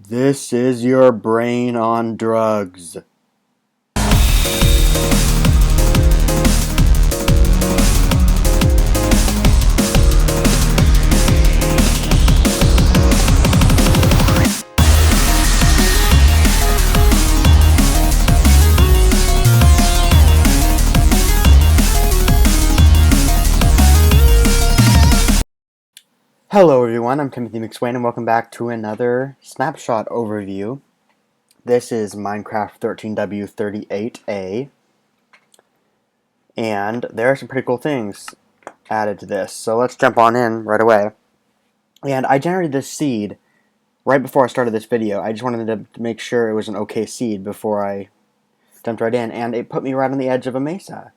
This is your brain on drugs. Hello everyone, I'm Timothy McSwain and welcome back to another Snapshot overview. This is Minecraft 13W38A, and there are some pretty cool things added to this, so let's jump on in right away. And I generated this seed right before I started this video. I just wanted to make sure it was an okay seed before I jumped right in, and it put me right on the edge of a mesa.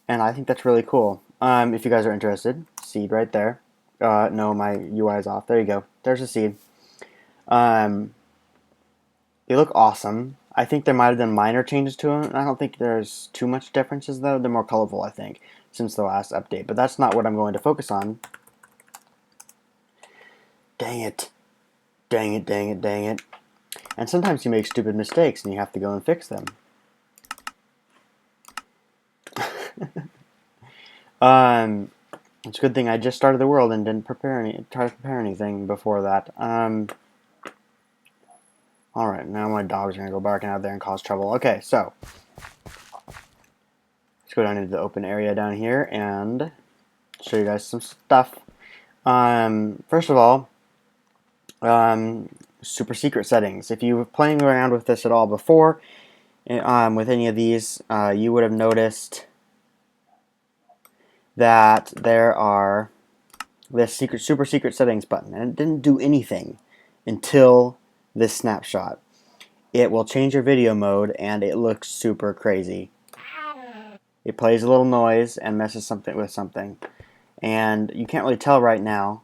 And I think that's really cool. If you guys are interested, seed right there. No, my UI is off. There you go. There's a seed. They look awesome. I think there might have been minor changes to them. I don't think there's too much differences, though. They're more colorful, I think, since the last update. But that's not what I'm going to focus on. Dang it. Dang it, dang it, dang it. And sometimes you make stupid mistakes, and you have to go and fix them. It's a good thing I just started the world and didn't try to prepare anything before that. Alright, now my dog's going to go barking out there and cause trouble. Okay, so let's go down into the open area down here and show you guys some stuff. First of all, super secret settings. If you were playing around with this at all before, with any of these, you would have noticed that there are this super secret settings button, and it didn't do anything until this snapshot. It will change your video mode and it looks super crazy. It plays a little noise and messes with something, and you can't really tell right now.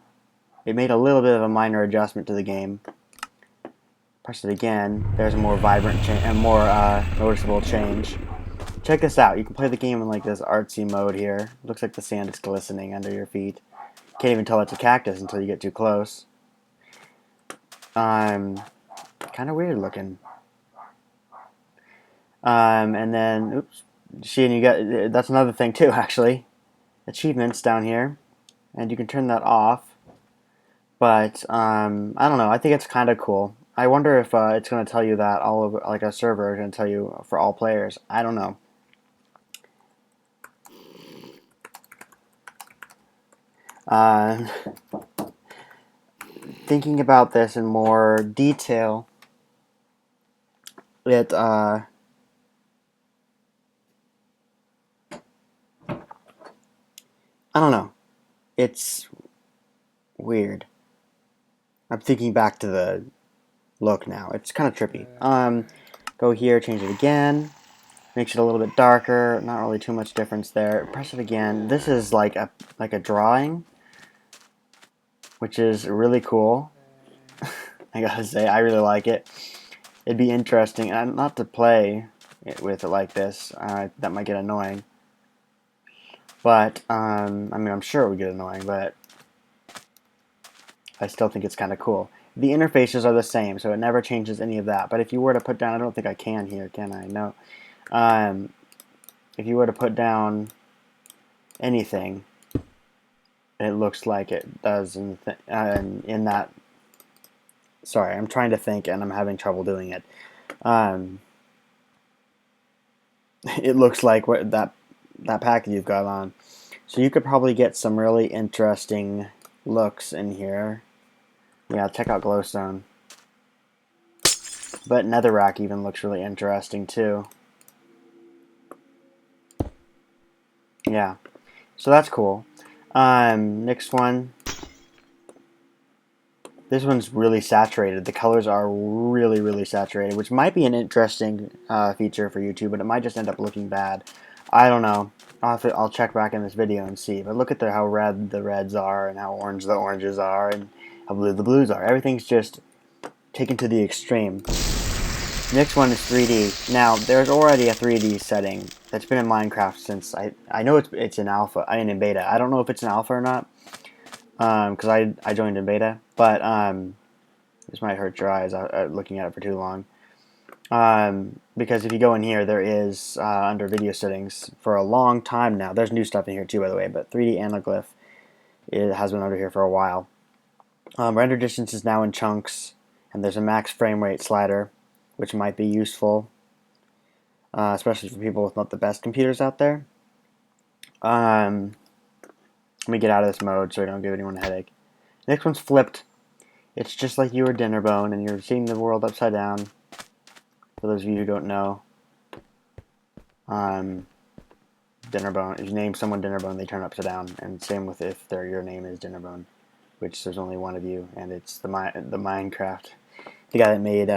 It made a little bit of a minor adjustment to the game. Press it again, there's a more vibrant and more noticeable change. Check this out. You can play the game in like this artsy mode here. Looks like the sand is glistening under your feet. Can't even tell it's a cactus until you get too close. Kind of weird looking. And then, oops. See, and you got, that's another thing too, actually. Achievements down here. And you can turn that off. But, I don't know. I think it's kind of cool. I wonder if it's going to tell you that all over, like a server is going to tell you for all players. I don't know. Thinking about this in more detail, it I don't know. It's weird. I'm thinking back to the look now. It's kind of trippy. Go here, change it again. Makes it a little bit darker. Not really too much difference there. Press it again. This is like a drawing, which is really cool. I gotta say, I really like it. It'd be interesting, and not to play with it like this. That might get annoying. But I mean, I'm sure it would get annoying, but I still think it's kind of cool. The interfaces are the same, so it never changes any of that. But if you were to put down, I don't think I can here, can I? No. If you were to put down anything, it looks like it does in that. Sorry, I'm trying to think and I'm having trouble doing it. It looks like what that packet you've got on. So you could probably get some really interesting looks in here. Yeah, check out glowstone. But netherrack even looks really interesting too. Yeah, so that's cool. Next one. This one's really saturated. The colors are really saturated, which might be an interesting feature for YouTube, but it might just end up looking bad. I don't know. I'll check back in this video and see. But look at how red the reds are, and how orange the oranges are, and how blue the blues are. Everything's just taken to the extreme. Next one is 3D. Now, there's already a 3D setting that's been in Minecraft since I know it's in alpha. In beta. I don't know if it's in alpha or not, because I joined in beta. But This might hurt your eyes looking at it for too long. Because if you go in here, there is under video settings for a long time now. There's new stuff in here too, by the way, but 3D anaglyph, it has been under here for a while. Render distance is now in chunks, and there's a max frame rate slider, which might be useful, especially for people with not the best computers out there. Let me get out of this mode so I don't give anyone a headache. Next one's flipped. It's just like you were Dinnerbone, and you're seeing the world upside down. For those of you who don't know, Dinnerbone. If you name someone Dinnerbone, they turn upside down, and same with if your name is Dinnerbone, which there's only one of you, and it's the Minecraft, the guy that made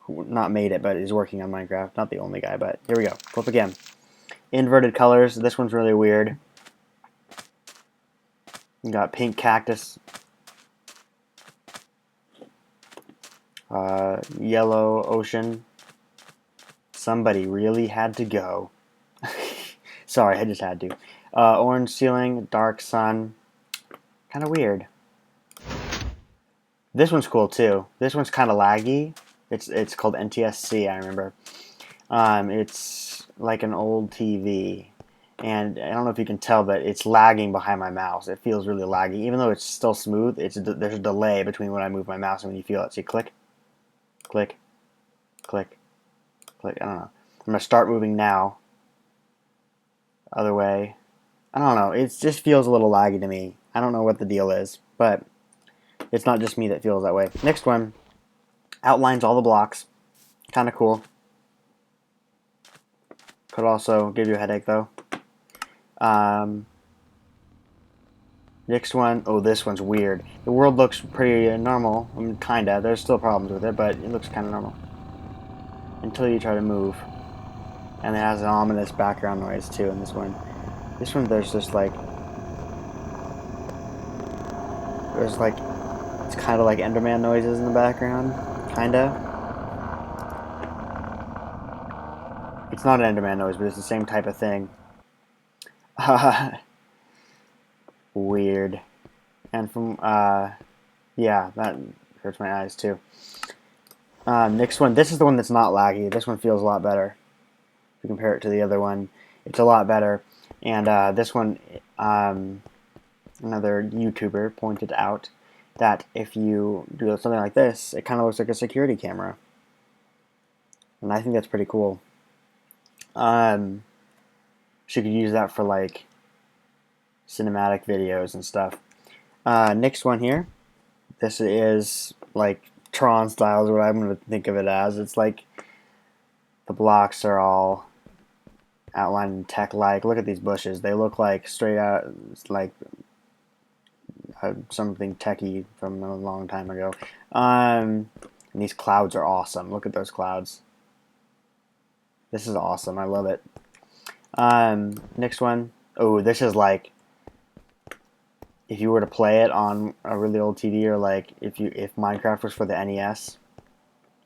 not made it, but is working on Minecraft. Not the only guy, but here we go. Flip again. Inverted colors. This one's really weird. You got pink cactus, yellow ocean. Somebody really had to go. Sorry, I just had to. Orange ceiling, dark sun. Kind of weird. This one's cool too. This one's kind of laggy. It's called NTSC, I remember. It's like an old TV. And I don't know if you can tell, but it's lagging behind my mouse. It feels really laggy. Even though it's still smooth, there's a delay between when I move my mouse and when you feel it. See, click, click, click, click. I don't know. I'm going to start moving now. Other way. I don't know. It just feels a little laggy to me. I don't know what the deal is, but it's not just me that feels that way. Next one outlines all the blocks. Kind of cool. Could also give you a headache, though. Next one, oh, this one's weird. The world looks pretty normal. I mean, kinda. There's still problems with it, but it looks kind of normal. Until you try to move. And it has an ominous background noise, too, in this one. This one, there's just like... There's like... It's kind of like Enderman noises in the background. Kinda. It's not an Enderman noise, but it's the same type of thing. Weird. And from, yeah, that hurts my eyes too. Next one, this is the one that's not laggy. This one feels a lot better. If you compare it to the other one, it's a lot better. And this one, another YouTuber pointed out that if you do something like this, it kind of looks like a security camera. And I think that's pretty cool. So you could use that for like cinematic videos and stuff. Next one here. This is like Tron style is what I'm going to think of it as. It's like the blocks are all outlined in tech-like. Look at these bushes. They look like straight out like something techie from a long time ago. And these clouds are awesome. Look at those clouds. This is awesome. I love it. Next one. Oh, this is like if you were to play it on a really old TV, or like if Minecraft was for the NES.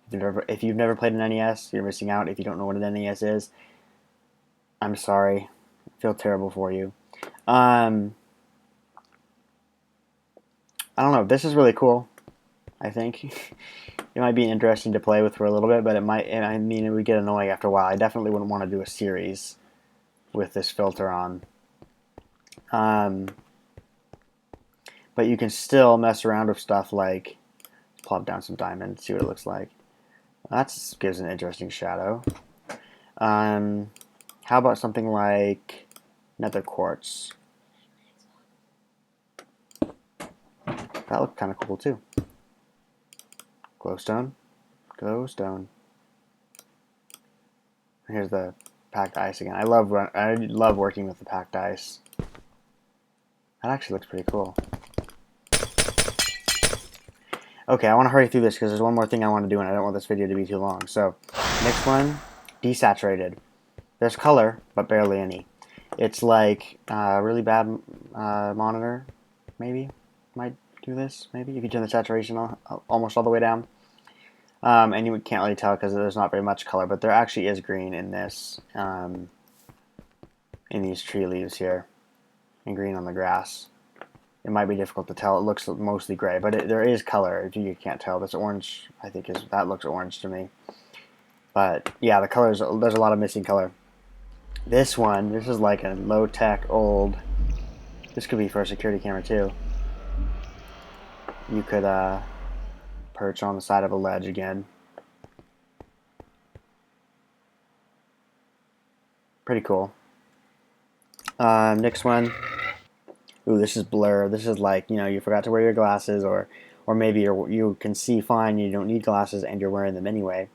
If you've never played an NES, you're missing out. If you don't know what an NES is, I'm sorry. I feel terrible for you. I don't know. This is really cool. I think it might be interesting to play with for a little bit, but it would get annoying after a while. I definitely wouldn't want to do a series with this filter on. But you can still mess around with stuff like plop down some diamonds, see what it looks like. That gives an interesting shadow. How about something like nether quartz? That looked kind of cool too. Glowstone, glowstone. Here's the packed ice again. I love working with the packed ice. That actually looks pretty cool. Okay, I want to hurry through this because there's one more thing I want to do and I don't want this video to be too long. So, next one, desaturated. There's color, but barely any. It's like a really bad monitor, maybe, might do this, maybe, if you turn the saturation almost all the way down. And you can't really tell because there's not very much color, but there actually is green in this, in these tree leaves here, and green on the grass. it might be difficult to tell. It looks mostly gray, but there is color. If you can't tell, this orange, I think, that looks orange to me. But yeah, the colors, there's a lot of missing color. This one, this is like a low-tech old, this could be for a security camera too. You could perch on the side of a ledge again. Pretty cool. Next one. Ooh, this is blur. This is like, you forgot to wear your glasses, or maybe you can see fine, you don't need glasses, and you're wearing them anyway.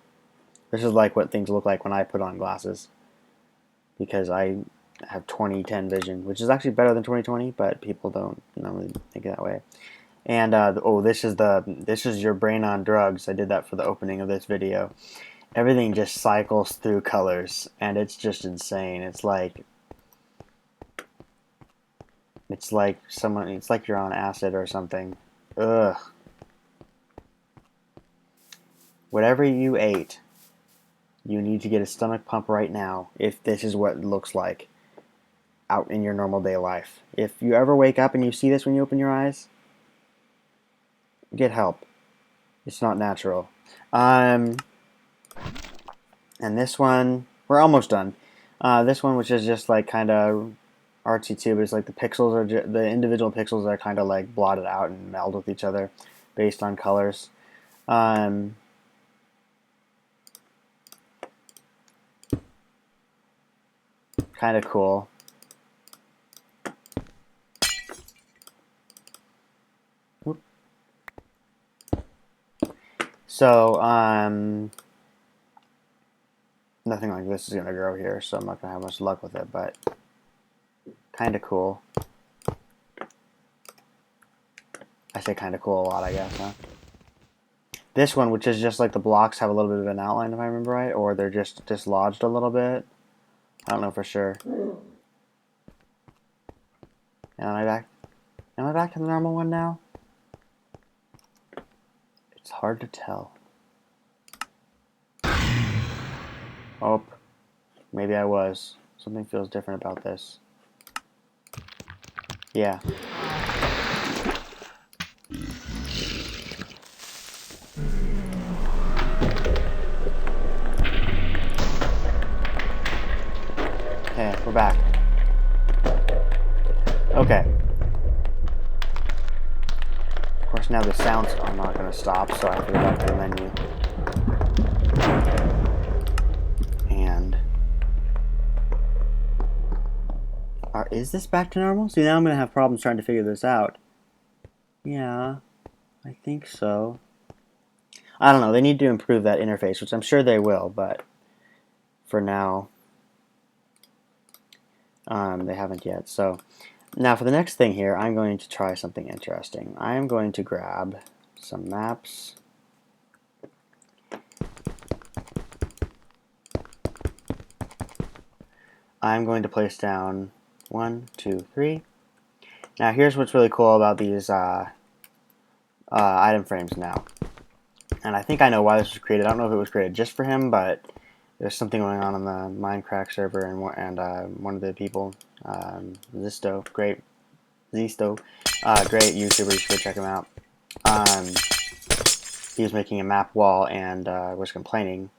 This is like what things look like when I put on glasses, because I have 20/10 vision, which is actually better than 20/20, but people don't normally think that way. And this is your brain on drugs. I did that for the opening of this video. Everything just cycles through colors, and it's just insane. It's like you're on acid or something. Ugh. Whatever you ate, you need to get a stomach pump right now if this is what it looks like out in your normal day life. If you ever wake up and you see this when you open your eyes, get help. It's not natural. And this one, we're almost done. This one, which is just like kind of artsy too, but it's like the pixels are the individual pixels are kind of like blotted out and meld with each other based on colors. Kind of cool. So nothing like this is gonna grow here, so I'm not gonna have much luck with it, but kind of cool. I say kind of cool a lot, I guess, huh? This one, which is just like the blocks have a little bit of an outline, if I remember right, or they're just dislodged a little bit. I don't know for sure. Am I back? Am I back to the normal one now? It's hard to tell. Oh, maybe I was. Something feels different about this. Yeah. Okay, we're back. Okay. Of course, now the sounds are not going to stop, so I have to go back to the menu. And is this back to normal? See, now I'm going to have problems trying to figure this out. Yeah, I think so. I don't know. They need to improve that interface, which I'm sure they will, but for now, they haven't yet. So now for the next thing here, I'm going to try something interesting. I am going to grab some maps. I'm going to place down 1, 2, 3. Now here's what's really cool about these item frames now. And I think I know why this was created. I don't know if it was created just for him, but there's something going on the Minecraft server, and one of the people, Zisto, great YouTuber, you should go check him out. He was making a map wall and was complaining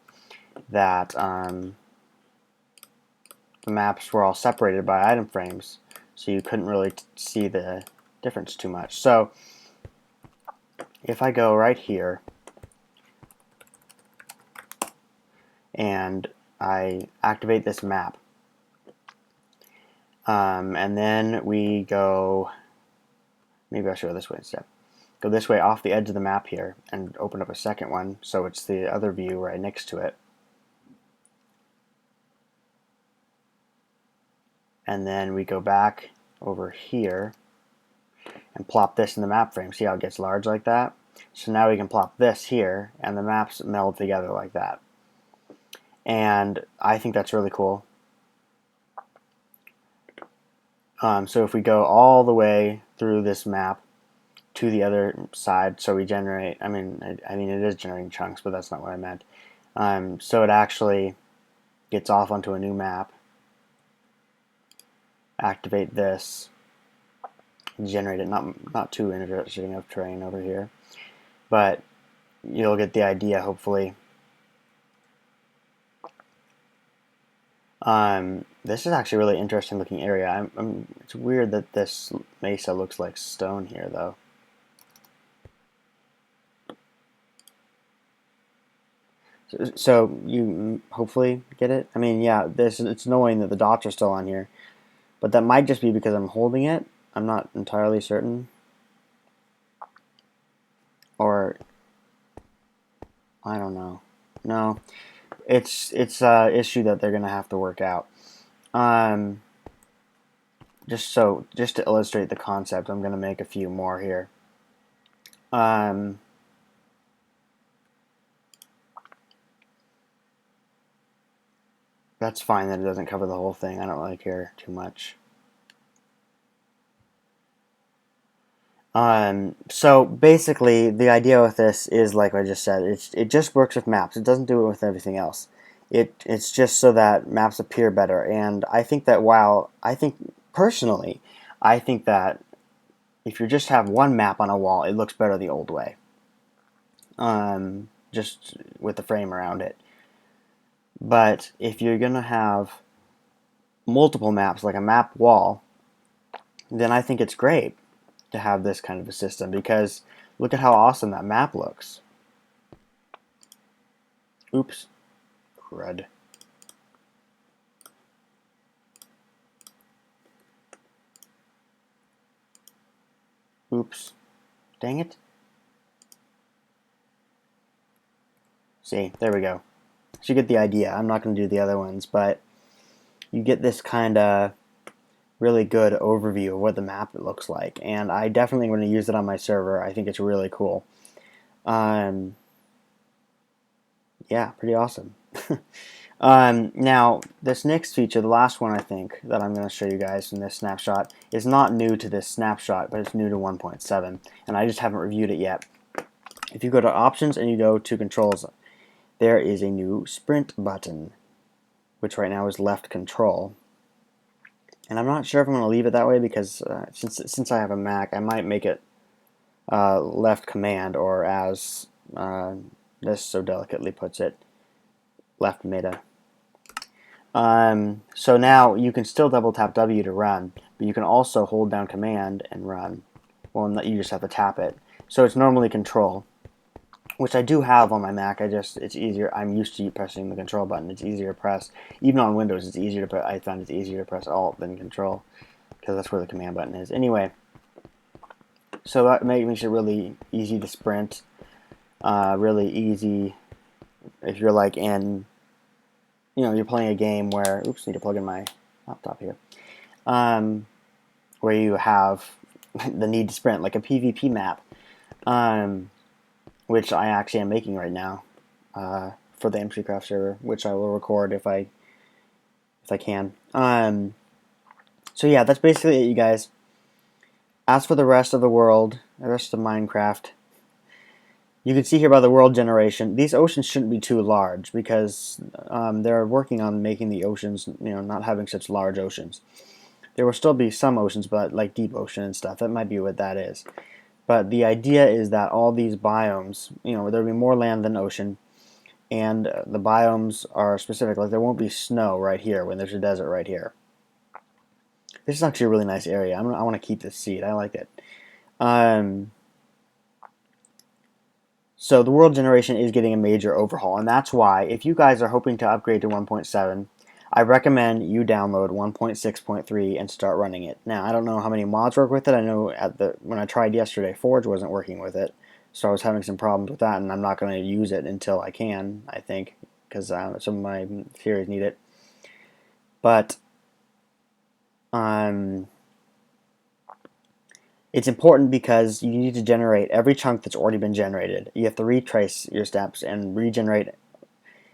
that the maps were all separated by item frames, so you couldn't really see the difference too much. So if I go right here and I activate this map, and then we go, maybe I'll show it this way instead. Go this way off the edge of the map here and open up a second one, so it's the other view right next to it. And then we go back over here and plop this in the map frame. See how it gets large like that? So now we can plop this here, and the maps meld together like that. And I think that's really cool. So if we go all the way through this map to the other side, so we generate, I mean it is generating chunks, but that's not what I meant. So it actually gets off onto a new map. Activate this, generate it. Not too interesting of terrain over here, but you'll get the idea, hopefully. This is actually a really interesting looking area. It's weird that this mesa looks like stone here, though. So you hopefully get it. I mean, yeah, it's annoying that the dots are still on here, but that might just be because I'm holding it. I'm not entirely certain. Or I don't know. No, it's a issue that they're gonna have to work out. Just to illustrate the concept, I'm gonna make a few more here. That's fine that it doesn't cover the whole thing. I don't really care too much. So basically, the idea with this is, like I just said, it just works with maps. It doesn't do it with everything else. It's just so that maps appear better. And I think that personally, I think that if you just have one map on a wall, it looks better the old way. Just with the frame around it. But if you're gonna have multiple maps, like a map wall, then I think it's great to have this kind of a system, because look at how awesome that map looks. Oops. Crud. Oops. Dang it. See, there we go. So you get the idea. I'm not going to do the other ones, but you get this kind of really good overview of what the map looks like, and I definitely want to use it on my server. I think it's really cool. Yeah, pretty awesome. Now, this next feature, the last one I think that I'm going to show you guys in this snapshot, is not new to this snapshot, but it's new to 1.7, and I just haven't reviewed it yet. If you go to Options and you go to Controls, there is a new Sprint button, which right now is left control. And I'm not sure if I'm going to leave it that way, because since I have a Mac, I might make it left command, or as this so delicately puts it, left meta. So now you can still double tap W to run, but you can also hold down command and run. Well, you just have to tap it. So it's normally control, which I do have on my Mac. It's easier. I'm used to pressing the control button. It's easier to press. Even on Windows, it's easier to press. I find it's easier to press Alt than Control, because that's where the command button is. Anyway, so that makes it really easy to sprint. Really easy if you're like in, you're playing a game where, oops, need to plug in my laptop here, where you have the need to sprint, like a PvP map, which I actually am making right now for the MCCraft server, which I will record if I can. So yeah, that's basically it, you guys. As for the rest of the world, the rest of Minecraft, you can see here by the world generation, these oceans shouldn't be too large, because they're working on making the oceans, not having such large oceans. There will still be some oceans, but like deep ocean and stuff. That might be what that is. But the idea is that all these biomes, there'll be more land than ocean, and the biomes are specific. Like there won't be snow right here when there's a desert right here. This is actually a really nice area. I want to keep this seed. I like it. So the world generation is getting a major overhaul, and that's why, if you guys are hoping to upgrade to 1.7, I recommend you download 1.6.3 and start running it. Now, I don't know how many mods work with it. I know when I tried yesterday, Forge wasn't working with it, so I was having some problems with that, and I'm not going to use it until I can, I think, because some of my series need it. But it's important, because you need to generate every chunk that's already been generated. You have to retrace your steps and regenerate.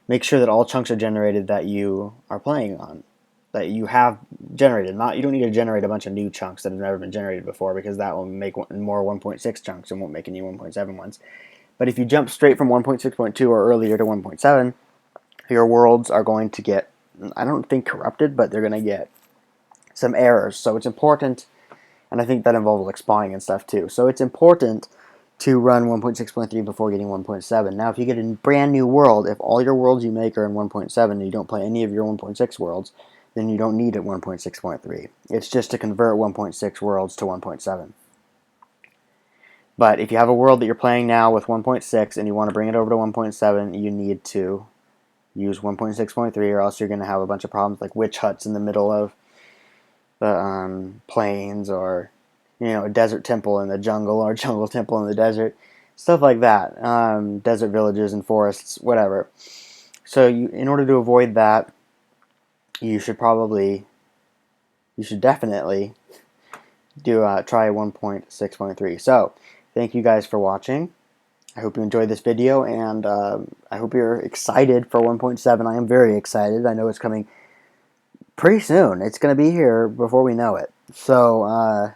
Make sure that all chunks are generated that you are playing on, that you have generated. You don't need to generate a bunch of new chunks that have never been generated before, because that will make more 1.6 chunks and won't make any 1.7 ones. But if you jump straight from 1.6.2 or earlier to 1.7, your worlds are going to get, I don't think corrupted, but they're going to get some errors. So it's important and I think that involves like spawning and stuff too. So it's important to run 1.6.3 before getting 1.7. Now, if you get a brand new world, if all your worlds you make are in 1.7 and you don't play any of your 1.6 worlds, then you don't need it 1.6.3. It's just to convert 1.6 worlds to 1.7. But if you have a world that you're playing now with 1.6 and you want to bring it over to 1.7, you need to use 1.6.3, or else you're going to have a bunch of problems like witch huts in the middle of the plains, or a desert temple in the jungle, or a jungle temple in the desert, stuff like that. Desert villages and forests, whatever. So in order to avoid that, you should definitely do try 1.6.3. So thank you guys for watching. I hope you enjoyed this video, and I hope you're excited for 1.7. I am very excited. I know it's coming pretty soon. It's going to be here before we know it. So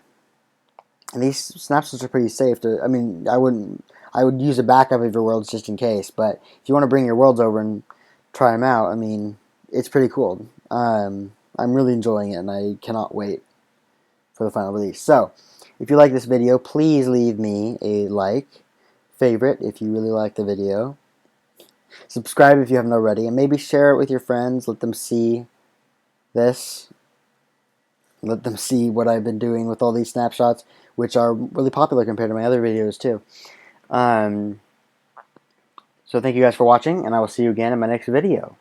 these snapshots are pretty safe. I would use a backup of your worlds just in case. But if you want to bring your worlds over and try them out, I mean, it's pretty cool. I'm really enjoying it, and I cannot wait for the final release. So if you like this video, please leave me a like, favorite if you really like the video, subscribe if you haven't already, and maybe share it with your friends. Let them see this. Let them see what I've been doing with all these snapshots, which are really popular compared to my other videos too. So thank you guys for watching, and I will see you again in my next video.